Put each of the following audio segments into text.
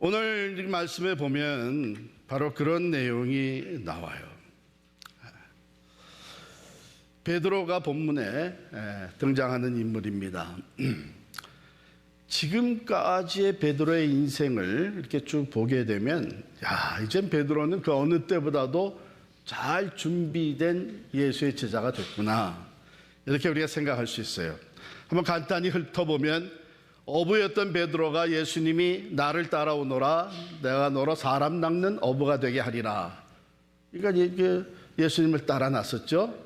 오늘 이 말씀에 보면 바로 그런 내용이 나와요. 베드로가 본문에 등장하는 인물입니다. 지금까지의 베드로의 인생을 이렇게 쭉 보게 되면, 이젠 베드로는 그 어느 때보다도 잘 준비된 예수의 제자가 됐구나, 이렇게 우리가 생각할 수 있어요. 한번 간단히 훑어보면, 어부였던 베드로가 예수님이 나를 따라오너라, 내가 너로 사람 낚는 어부가 되게 하리라, 그러니까 예수님을 따라 나섰죠.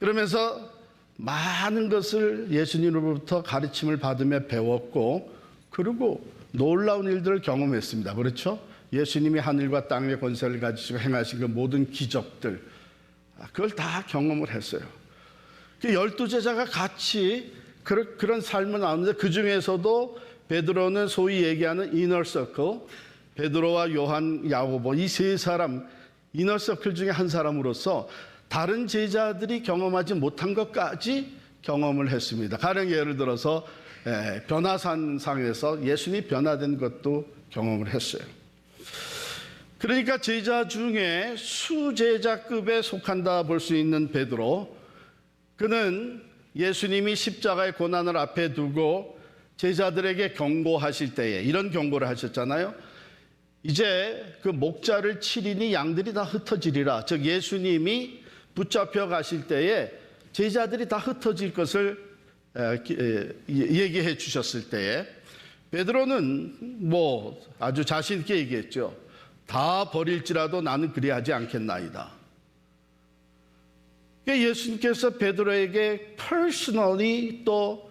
그러면서 많은 것을 예수님으로부터 가르침을 받으며 배웠고, 그리고 놀라운 일들을 경험했습니다. 그렇죠? 예수님이 하늘과 땅의 권세를 가지시고 행하신 그 모든 기적들, 그걸 다 경험을 했어요. 12제자가 같이 그런 삶을 나누는데, 그 중에서도 베드로는 소위 얘기하는 이너서클, 베드로와 요한, 야고보, 이 세 사람 이너서클 중에 한 사람으로서 다른 제자들이 경험하지 못한 것까지 경험을 했습니다. 가령 예를 들어서 변화산상에서 예수님이 변화된 것도 경험을 했어요. 그러니까 제자 중에 수제자급에 속한다 볼 수 있는 베드로, 그는 예수님이 십자가의 고난을 앞에 두고 제자들에게 경고하실 때에 이런 경고를 하셨잖아요. 이제 그 목자를 치리니 양들이 다 흩어지리라. 즉 예수님이 붙잡혀 가실 때에 제자들이 다 흩어질 것을 얘기해 주셨을 때에 베드로는 아주 자신 있게 얘기했죠. 다 버릴지라도 나는 그리하지 않겠나이다. 예수님께서 베드로에게 퍼스널리 또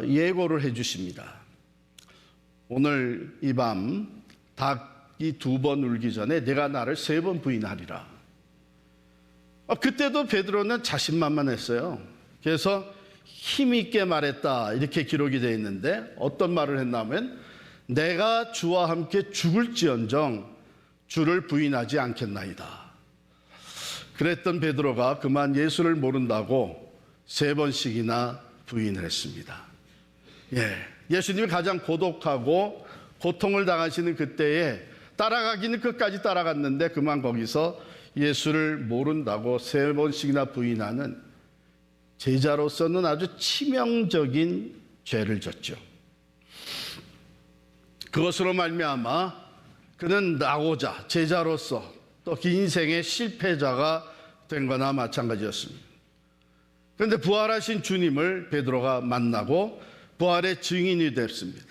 예고를 해 주십니다. 오늘 이 밤 닭이 2번 울기 전에 내가 나를 3번 부인하리라. 그때도 베드로는 자신만만했어요. 그래서 힘있게 말했다, 이렇게 기록이 되어 있는데, 어떤 말을 했냐면 내가 주와 함께 죽을지언정 주를 부인하지 않겠나이다. 그랬던 베드로가 그만 예수를 모른다고 3번씩이나 부인을 했습니다. 예수님이 가장 고독하고 고통을 당하시는 그때에 따라가기는 끝까지 따라갔는데, 그만 거기서 예수를 모른다고 3번씩이나 부인하는 제자로서는 아주 치명적인 죄를 졌죠. 그것으로 말미암아 그는 나고자 제자로서 또 그 인생의 실패자가 된 거나 마찬가지였습니다. 그런데 부활하신 주님을 베드로가 만나고 부활의 증인이 됐습니다.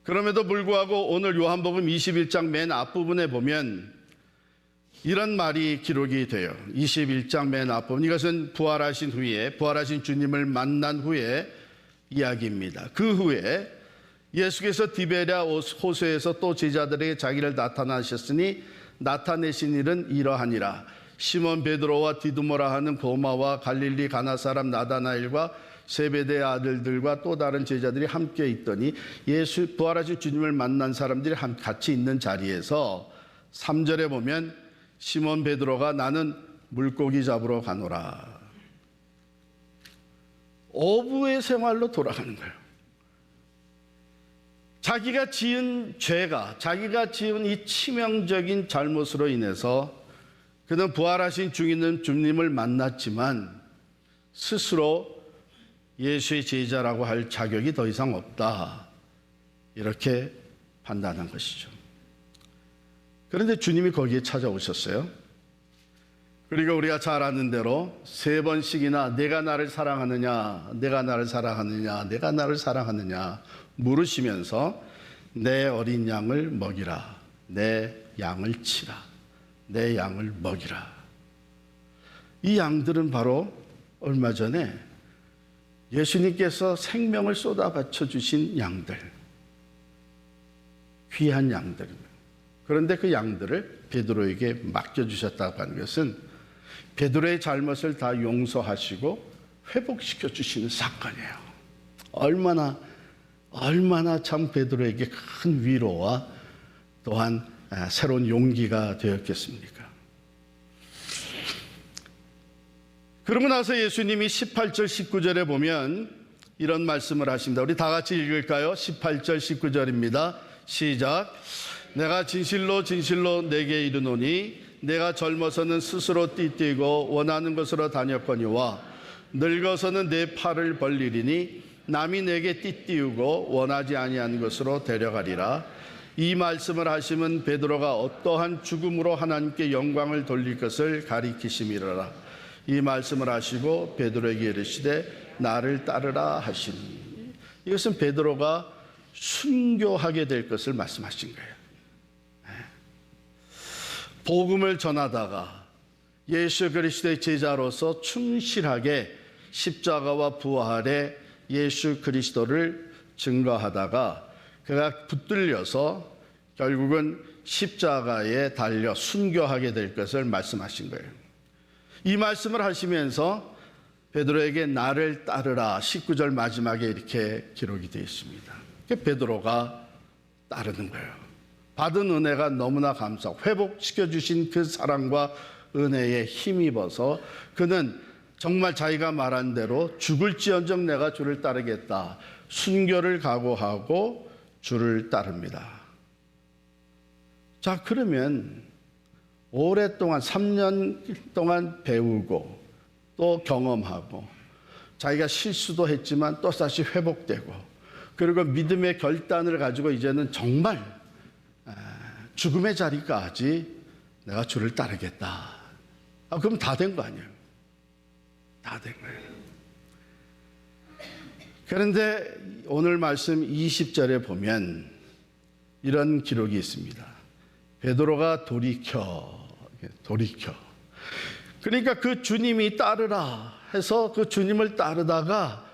그럼에도 불구하고 오늘 요한복음 21장 맨 앞부분에 보면 이런 말이 기록이 돼요. 21장 맨 앞부분, 이것은 부활하신 후에, 부활하신 주님을 만난 후에 이야기입니다. 그 후에 예수께서 디베랴 호수에서 또 제자들에게 자기를 나타나셨으니 나타내신 일은 이러하니라. 시몬 베드로와 디두모라 하는 도마와 갈릴리 가나 사람 나다나엘과 세베대의 아들들과 또 다른 제자들이 함께 있더니, 예수 부활하신 주님을 만난 사람들이 같이 있는 자리에서 3절에 보면 시몬 베드로가 나는 물고기 잡으러 가노라. 어부의 생활로 돌아가는 거예요. 자기가 지은 죄가, 자기가 지은 이 치명적인 잘못으로 인해서 그는 부활하신 주님을 만났지만 스스로 예수의 제자라고 할 자격이 더 이상 없다, 이렇게 판단한 것이죠. 그런데 주님이 거기에 찾아오셨어요. 그리고 우리가 잘 아는 대로 3번씩이나 내가 나를 사랑하느냐, 내가 나를 사랑하느냐, 내가 나를 사랑하느냐 물으시면서 내 어린 양을 먹이라, 내 양을 치라, 내 양을 먹이라. 이 양들은 바로 얼마 전에 예수님께서 생명을 쏟아 바쳐 주신 양들, 귀한 양들입니다. 그런데 그 양들을 베드로에게 맡겨주셨다고 하는 것은 베드로의 잘못을 다 용서하시고 회복시켜 주시는 사건이에요. 얼마나 참 베드로에게 큰 위로와 또한 새로운 용기가 되었겠습니까? 그러고 나서 예수님이 18절 19절에 보면 이런 말씀을 하십니다. 우리 다 같이 읽을까요? 18절 19절입니다. 시작. 내가 진실로 진실로 내게 이르노니 내가 젊어서는 스스로 띠뛰고 원하는 곳으로 다녔거니와 늙어서는 내 팔을 벌리리니 남이 내게 띠띠우고 원하지 아니한 곳으로 데려가리라. 이 말씀을 하시면 베드로가 어떠한 죽음으로 하나님께 영광을 돌릴 것을 가리키심이라. 이 말씀을 하시고 베드로에게 이르시되 나를 따르라 하시니. 이것은 베드로가 순교하게 될 것을 말씀하신 거예요. 복음을 전하다가 예수 그리스도의 제자로서 충실하게 십자가와 부활의 예수 그리스도를 증거하다가 그가 붙들려서 결국은 십자가에 달려 순교하게 될 것을 말씀하신 거예요. 이 말씀을 하시면서 베드로에게 나를 따르라 19절 마지막에 이렇게 기록이 되어 있습니다. 베드로가 따르는 거예요. 받은 은혜가 너무나 감사하고 회복시켜주신 그 사랑과 은혜에 힘입어서 그는 정말 자기가 말한 대로 죽을지언정 내가 주를 따르겠다. 순교를 각오하고 주를 따릅니다. 자, 그러면 오랫동안 3년 동안 배우고 또 경험하고 자기가 실수도 했지만 또 다시 회복되고 그리고 믿음의 결단을 가지고 이제는 정말 죽음의 자리까지 내가 주를 따르겠다. 그럼 다 된 거 아니에요? 다 된 거예요. 그런데 오늘 말씀 20절에 보면 이런 기록이 있습니다. 베드로가 돌이켜. 그러니까 그 주님이 따르라 해서 그 주님을 따르다가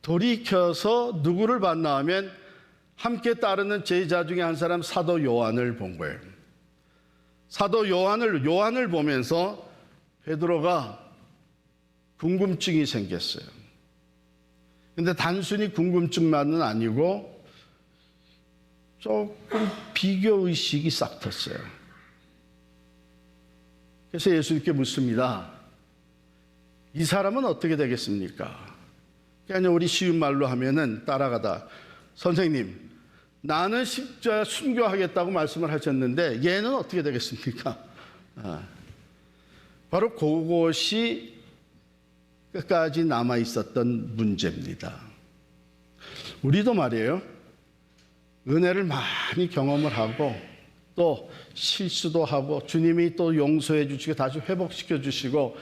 돌이켜서 누구를 봤나 하면 함께 따르는 제자 중에 한 사람 사도 요한을 본 거예요. 사도 요한을 보면서 베드로가 궁금증이 생겼어요. 근데 단순히 궁금증만은 아니고 조금 비교의식이 싹 텄어요. 그래서 예수님께 묻습니다. 이 사람은 어떻게 되겠습니까? 그냥 우리 쉬운 말로 하면은 따라가다. 선생님, 나는 십자가 순교하겠다고 말씀을 하셨는데 얘는 어떻게 되겠습니까? 바로 그것이 끝까지 남아 있었던 문제입니다. 우리도 말이에요. 은혜를 많이 경험을 하고 또 실수도 하고 주님이 또 용서해 주시고 다시 회복시켜 주시고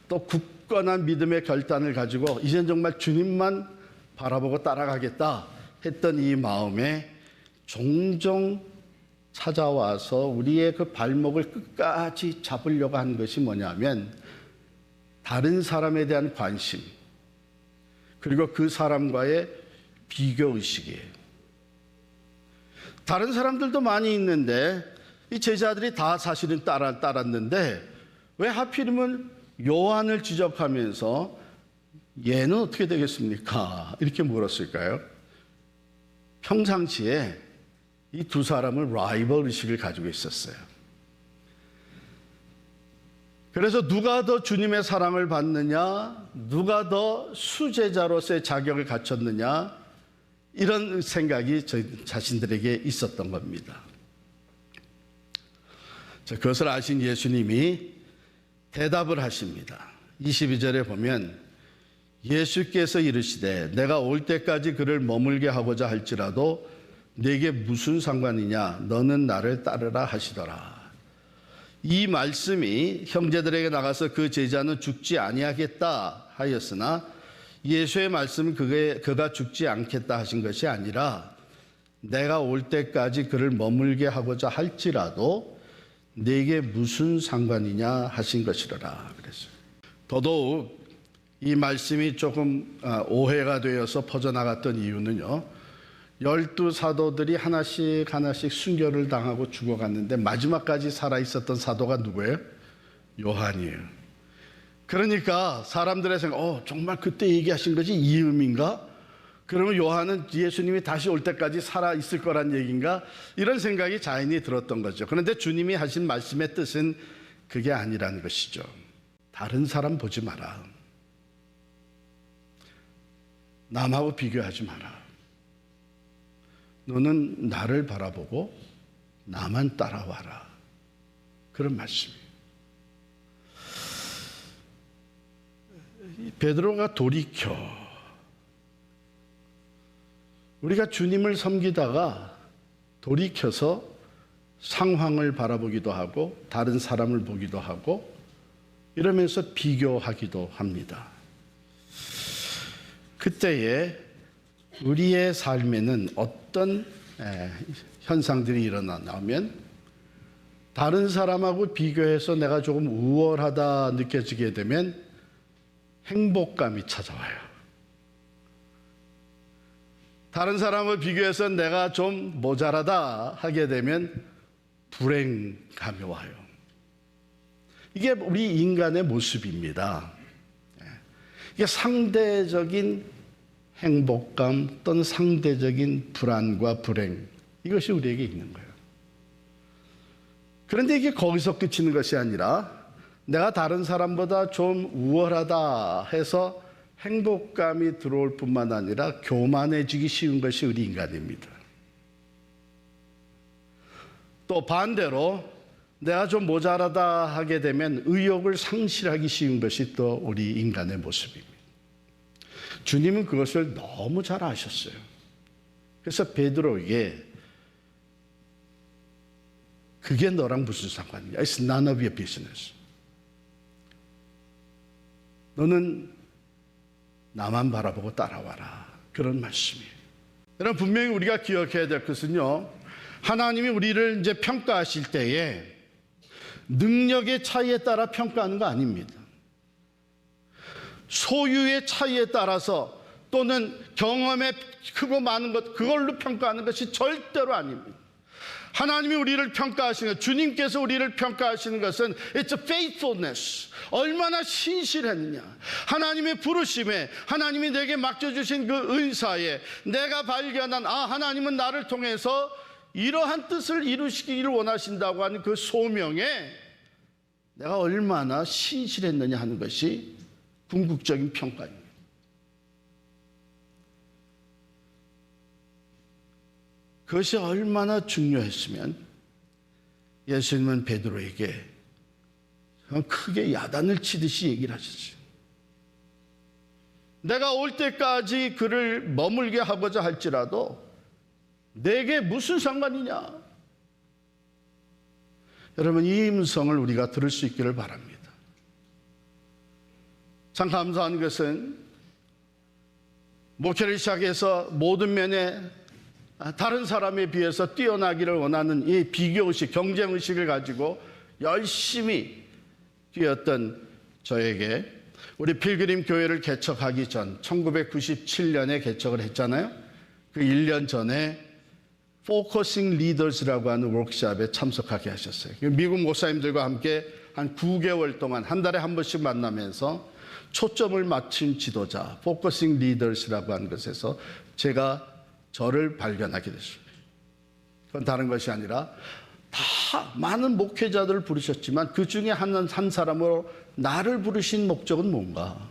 또 굳건한 믿음의 결단을 가지고 이젠 정말 주님만 바라보고 따라가겠다 했던 이 마음에 종종 찾아와서 우리의 그 발목을 끝까지 잡으려고 하는 것이 뭐냐면 다른 사람에 대한 관심 그리고 그 사람과의 비교의식이에요. 다른 사람들도 많이 있는데 이 제자들이 다 사실은 따랐는데 왜 하필이면 요한을 지적하면서 얘는 어떻게 되겠습니까? 이렇게 물었을까요? 평상시에 이 두 사람은 라이벌 의식을 가지고 있었어요. 그래서 누가 더 주님의 사랑을 받느냐, 누가 더 수제자로서의 자격을 갖췄느냐, 이런 생각이 저희 자신들에게 있었던 겁니다. 자, 그것을 아신 예수님이 대답을 하십니다. 22절에 보면 예수께서 이르시되 내가 올 때까지 그를 머물게 하고자 할지라도 네게 무슨 상관이냐, 너는 나를 따르라 하시더라. 이 말씀이 형제들에게 나가서 그 제자는 죽지 아니하겠다 하였으나 예수의 말씀은 그가 죽지 않겠다 하신 것이 아니라 내가 올 때까지 그를 머물게 하고자 할지라도 네게 무슨 상관이냐 하신 것이라 그랬어요. 더더욱 이 말씀이 조금 오해가 되어서 퍼져나갔던 이유는요. 12사도들이 하나씩 순교를 당하고 죽어갔는데 마지막까지 살아있었던 사도가 누구예요? 요한이에요. 그러니까 사람들의 생각, 정말 그때 얘기하신 것이 이 의미인가? 그러면 요한은 예수님이 다시 올 때까지 살아있을 거란 얘기인가? 이런 생각이 자연히 들었던 거죠. 그런데 주님이 하신 말씀의 뜻은 그게 아니라는 것이죠. 다른 사람 보지 마라. 남하고 비교하지 마라. 너는 나를 바라보고 나만 따라와라. 그런 말씀이에요. 베드로가 돌이켜 우리가 주님을 섬기다가 돌이켜서 상황을 바라보기도 하고 다른 사람을 보기도 하고 이러면서 비교하기도 합니다. 그때에 우리의 삶에는 어떤 현상들이 일어나면 다른 사람하고 비교해서 내가 조금 우월하다 느껴지게 되면 행복감이 찾아와요. 다른 사람을 비교해서 내가 좀 모자라다 하게 되면 불행감이 와요. 이게 우리 인간의 모습입니다. 이게 상대적인 행복감 또는 상대적인 불안과 불행, 이것이 우리에게 있는 거예요. 그런데 이게 거기서 그치는 것이 아니라 내가 다른 사람보다 좀 우월하다 해서 행복감이 들어올 뿐만 아니라 교만해지기 쉬운 것이 우리 인간입니다. 또 반대로 내가 좀 모자라다 하게 되면 의욕을 상실하기 쉬운 것이 또 우리 인간의 모습입니다. 주님은 그것을 너무 잘 아셨어요. 그래서 베드로에게 그게 너랑 무슨 상관이야? It's none of your business. 너는 나만 바라보고 따라와라. 그런 말씀이에요. 여러분, 분명히 우리가 기억해야 될 것은요, 하나님이 우리를 이제 평가하실 때에 능력의 차이에 따라 평가하는 거 아닙니다. 소유의 차이에 따라서 또는 경험의 크고 많은 것, 그걸로 평가하는 것이 절대로 아닙니다. 하나님이 우리를 평가하시는 것, 주님께서 우리를 평가하시는 것은 It's a faithfulness. 얼마나 신실했느냐. 하나님의 부르심에, 하나님이 내게 맡겨주신 그 은사에 내가 발견한 하나님은 나를 통해서 이러한 뜻을 이루시기를 원하신다고 하는 그 소명에 내가 얼마나 신실했느냐 하는 것이 궁극적인 평가입니다. 그것이 얼마나 중요했으면 예수님은 베드로에게 크게 야단을 치듯이 얘기를 하셨어요. 내가 올 때까지 그를 머물게 하고자 할지라도 내게 무슨 상관이냐. 여러분, 이 음성을 우리가 들을 수 있기를 바랍니다. 참 감사한 것은 목회를 시작해서 모든 면에 다른 사람에 비해서 뛰어나기를 원하는 이 비교의식, 경쟁의식을 가지고 열심히 뛰었던 저에게 우리 필그림 교회를 개척하기 전 1997년에 개척을 했잖아요. 그 1년 전에 포커싱 리더스라고 하는 워크숍에 참석하게 하셨어요. 미국 목사님들과 함께 한 9개월 동안 한 달에 한 번씩 만나면서 초점을 맞춘 지도자, 포커싱 리더스라고 하는 것에서 제가 저를 발견하게 됐습니다. 그건 다른 것이 아니라 다 많은 목회자들을 부르셨지만 그 중에 한 사람으로 나를 부르신 목적은 뭔가?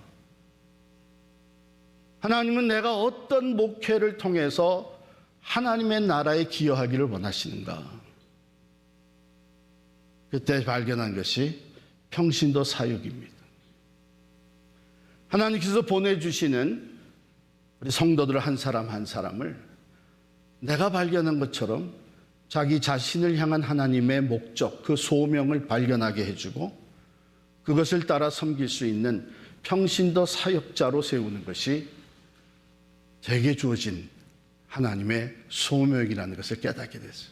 하나님은 내가 어떤 목회를 통해서 하나님의 나라에 기여하기를 원하시는가? 그때 발견한 것이 평신도 사역입니다. 하나님께서 보내주시는 우리 성도들 한 사람 한 사람을 내가 발견한 것처럼 자기 자신을 향한 하나님의 목적, 그 소명을 발견하게 해주고 그것을 따라 섬길 수 있는 평신도 사역자로 세우는 것이 제게 주어진 하나님의 소명이라는 것을 깨닫게 됐어요.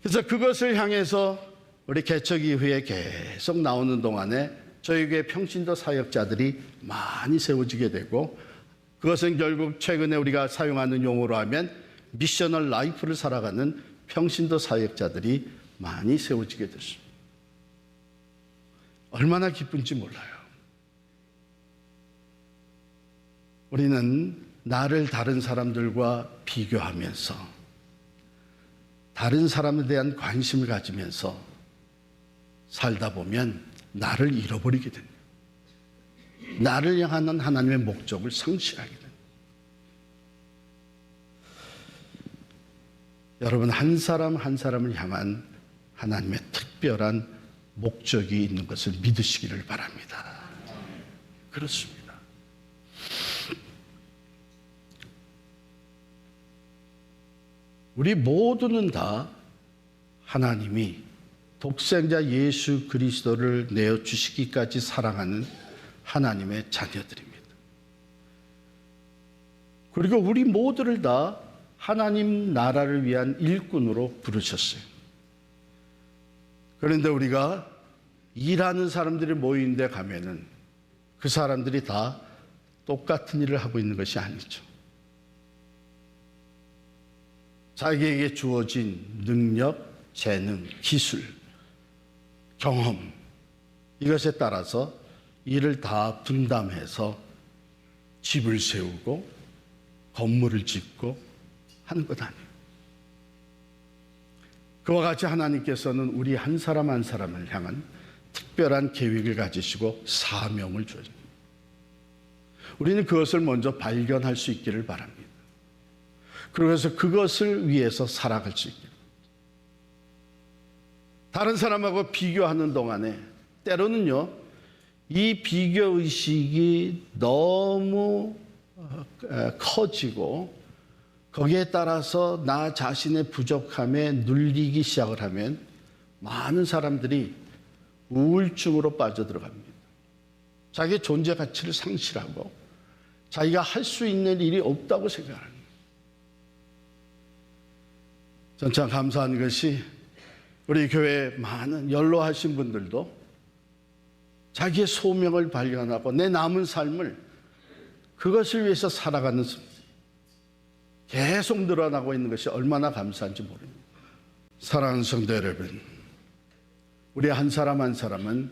그래서 그것을 향해서 우리 개척 이후에 계속 나오는 동안에 저희 교회 평신도 사역자들이 많이 세워지게 되고 그것은 결국 최근에 우리가 사용하는 용어로 하면 미셔널 라이프를 살아가는 평신도 사역자들이 많이 세워지게 됐습니다. 얼마나 기쁜지 몰라요. 우리는 나를 다른 사람들과 비교하면서 다른 사람에 대한 관심을 가지면서 살다 보면 나를 잃어버리게 됩니다. 나를 향한 하나님의 목적을 상실하게 됩니다. 여러분 한 사람 한 사람을 향한 하나님의 특별한 목적이 있는 것을 믿으시기를 바랍니다. 그렇습니다. 우리 모두는 다 하나님이 독생자 예수 그리스도를 내어주시기까지 사랑하는 하나님의 자녀들입니다. 그리고 우리 모두를 다 하나님 나라를 위한 일꾼으로 부르셨어요. 그런데 우리가 일하는 사람들이 모인 데 가면은 그 사람들이 다 똑같은 일을 하고 있는 것이 아니죠. 자기에게 주어진 능력, 재능, 기술, 경험 이것에 따라서 일을 다 분담해서 집을 세우고 건물을 짓고 하는 것 아니에요. 그와 같이 하나님께서는 우리 한 사람 한 사람을 향한 특별한 계획을 가지시고 사명을 줘요. 우리는 그것을 먼저 발견할 수 있기를 바랍니다. 그래서 그것을 위해서 살아갈 수 있기를. 다른 사람하고 비교하는 동안에 때로는요, 이 비교의식이 너무 커지고 거기에 따라서 나 자신의 부족함에 눌리기 시작을 하면 많은 사람들이 우울증으로 빠져들어갑니다. 자기의 존재 가치를 상실하고 자기가 할 수 있는 일이 없다고 생각합니다. 전 참 감사한 것이 우리 교회에 많은 연로하신 분들도 자기의 소명을 발견하고 내 남은 삶을 그것을 위해서 살아가는 계속 늘어나고 있는 것이 얼마나 감사한지 모릅니다. 사랑하는 성도 여러분, 우리 한 사람 한 사람은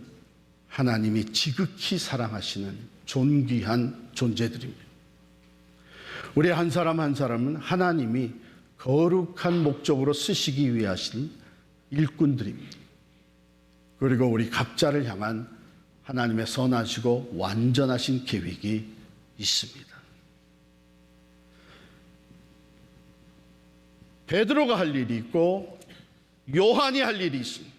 하나님이 지극히 사랑하시는 존귀한 존재들입니다. 우리 한 사람 한 사람은 하나님이 거룩한 목적으로 쓰시기 위해 하신 일꾼들입니다. 그리고 우리 각자를 향한 하나님의 선하시고 완전하신 계획이 있습니다. 베드로가 할 일이 있고 요한이 할 일이 있습니다.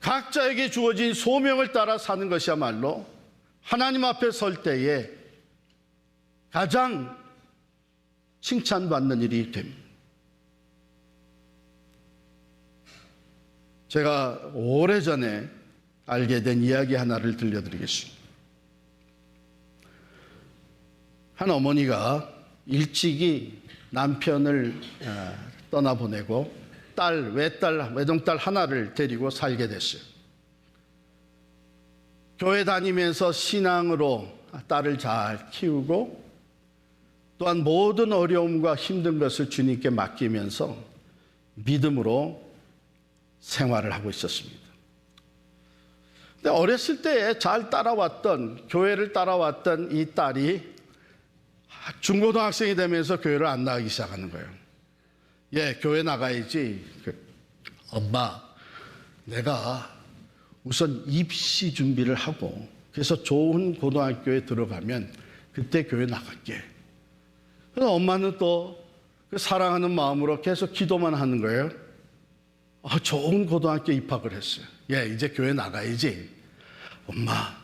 각자에게 주어진 소명을 따라 사는 것이야말로 하나님 앞에 설 때에 가장 칭찬받는 일이 됩니다. 제가 오래전에 알게 된 이야기 하나를 들려드리겠습니다. 한 어머니가 일찍이 남편을 떠나보내고 외동딸 하나를 데리고 살게 됐어요. 교회 다니면서 신앙으로 딸을 잘 키우고 또한 모든 어려움과 힘든 것을 주님께 맡기면서 믿음으로 생활을 하고 있었습니다. 근데 어렸을 때 잘 따라왔던, 교회를 따라왔던 이 딸이 중고등학생이 되면서 교회를 안 나가기 시작하는 거예요. 교회 나가야지. 엄마, 내가 우선 입시 준비를 하고 그래서 좋은 고등학교에 들어가면 그때 교회 나갈게. 그래서 엄마는 또 그 사랑하는 마음으로 계속 기도만 하는 거예요. 좋은 고등학교 입학을 했어요. 이제 교회 나가야지. 엄마,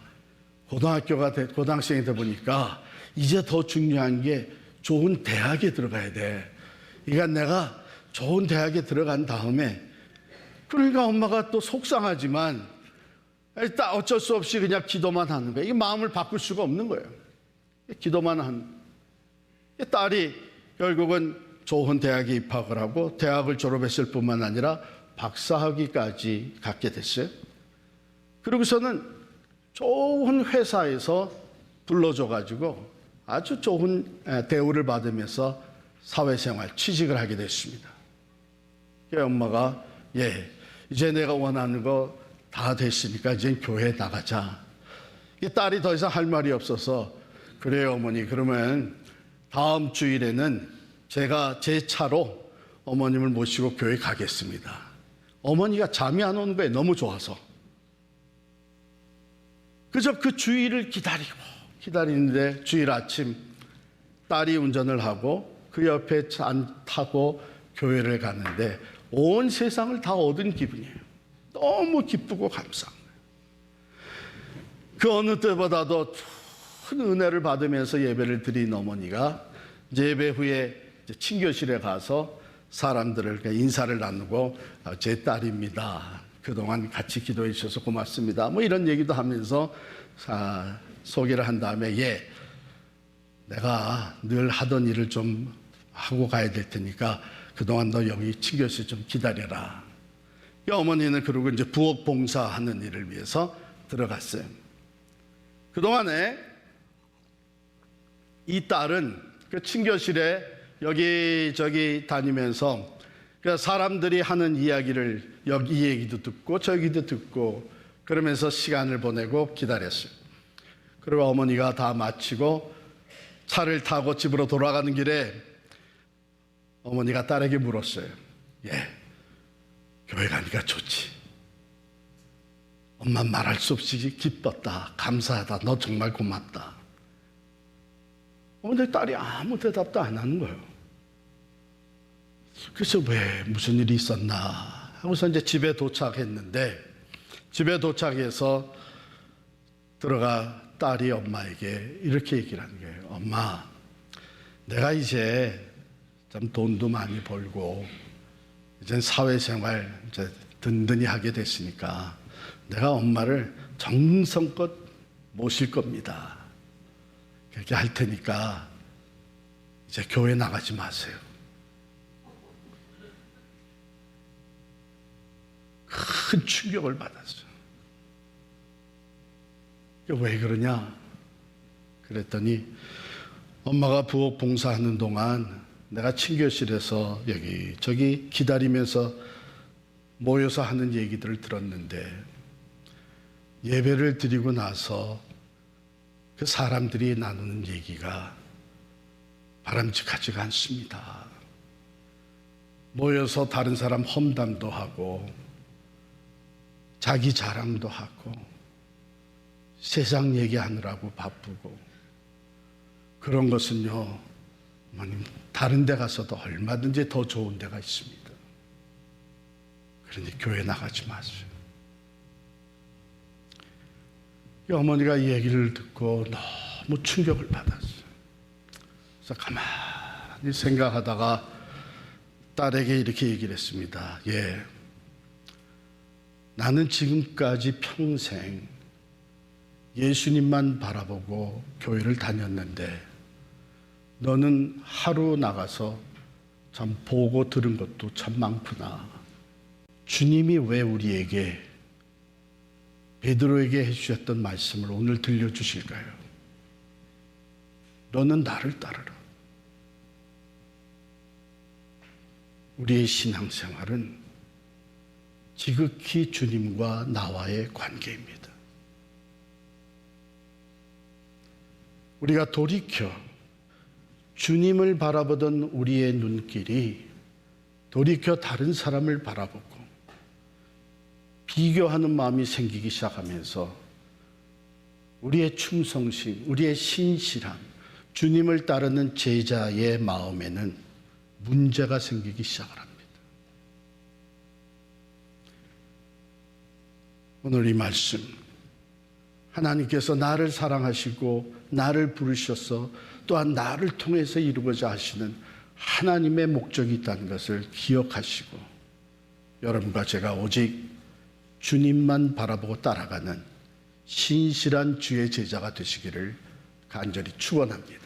고등학생이 돼 보니까 이제 더 중요한 게 좋은 대학에 들어가야 돼. 그러니까 내가 좋은 대학에 들어간 다음에, 그러니까 엄마가 또 속상하지만 일단 어쩔 수 없이 그냥 기도만 하는 거예요. 이 마음을 바꿀 수가 없는 거예요. 기도만 하는. 딸이 결국은 좋은 대학에 입학을 하고 대학을 졸업했을 뿐만 아니라 박사학위까지 갖게 됐어요. 그러고서는 좋은 회사에서 불러줘가지고 아주 좋은 대우를 받으면서 사회생활, 취직을 하게 됐습니다. 엄마가 이제 내가 원하는 거 다 됐으니까 이제 교회에 나가자. 딸이 더 이상 할 말이 없어서 그래요 어머니, 그러면 다음 주일에는 제가 제 차로 어머님을 모시고 교회 가겠습니다. 어머니가 잠이 안 오는 거예요. 너무 좋아서. 그저 그 주일을 기다리는데 주일 아침 딸이 운전을 하고 그 옆에 타고 교회를 가는데 온 세상을 다 얻은 기분이에요. 너무 기쁘고 감사한 거예요. 그 어느 때보다도 큰 은혜를 받으면서 예배를 드린 어머니가 이제 예배 후에 이제 친교실에 가서 사람들을 인사를 나누고 제 딸입니다. 그동안 같이 기도해 주셔서 고맙습니다. 뭐 이런 얘기도 하면서 소개를 한 다음에 내가 늘 하던 일을 좀 하고 가야 될 테니까 그동안 너 여기 친교실 좀 기다려라. 어머니는 그러고 이제 부엌 봉사하는 일을 위해서 들어갔어요. 그동안에 이 딸은 그 친교실에 여기저기 다니면서 사람들이 하는 이야기를 여기 이 얘기도 듣고 저기도 듣고 그러면서 시간을 보내고 기다렸어요. 그리고 어머니가 다 마치고 차를 타고 집으로 돌아가는 길에 어머니가 딸에게 물었어요. 교회 가니까 좋지. 엄마 말할 수 없이 기뻤다. 감사하다. 너 정말 고맙다. 근데 딸이 아무 대답도 안 하는 거예요. 그래서 왜 무슨 일이 있었나 하고서 이제 집에 도착했는데 집에 도착해서 들어가 딸이 엄마에게 이렇게 얘기를 하는 거예요. 엄마, 내가 이제 좀 돈도 많이 벌고 이제 사회생활 이제 든든히 하게 됐으니까 내가 엄마를 정성껏 모실 겁니다. 그렇게 할 테니까 이제 교회 나가지 마세요. 큰 충격을 받았어요. 왜 그러냐? 그랬더니 엄마가 부엌 봉사하는 동안 내가 친교실에서 여기저기 기다리면서 모여서 하는 얘기들을 들었는데 예배를 드리고 나서 그 사람들이 나누는 얘기가 바람직하지가 않습니다. 모여서 다른 사람 험담도 하고 자기 자랑도 하고 세상 얘기하느라고 바쁘고 그런 것은요, 어머님 다른 데 가서도 얼마든지 더 좋은 데가 있습니다. 그러니 교회 나가지 마세요. 어머니가 이 얘기를 듣고 너무 충격을 받았어요. 그래서 가만히 생각하다가 딸에게 이렇게 얘기를 했습니다. 나는 지금까지 평생 예수님만 바라보고 교회를 다녔는데 너는 하루 나가서 참 보고 들은 것도 참 많구나. 주님이 왜 우리에게 베드로에게 해주셨던 말씀을 오늘 들려주실까요? 너는 나를 따르라. 우리의 신앙생활은 지극히 주님과 나와의 관계입니다. 우리가 돌이켜 주님을 바라보던 우리의 눈길이 돌이켜 다른 사람을 바라보고 비교하는 마음이 생기기 시작하면서 우리의 충성심, 우리의 신실함, 주님을 따르는 제자의 마음에는 문제가 생기기 시작을 합니다. 오늘 이 말씀, 하나님께서 나를 사랑하시고 나를 부르셔서 또한 나를 통해서 이루고자 하시는 하나님의 목적이 있다는 것을 기억하시고 여러분과 제가 오직 주님만 바라보고 따라가는 신실한 주의 제자가 되시기를 간절히 축원합니다.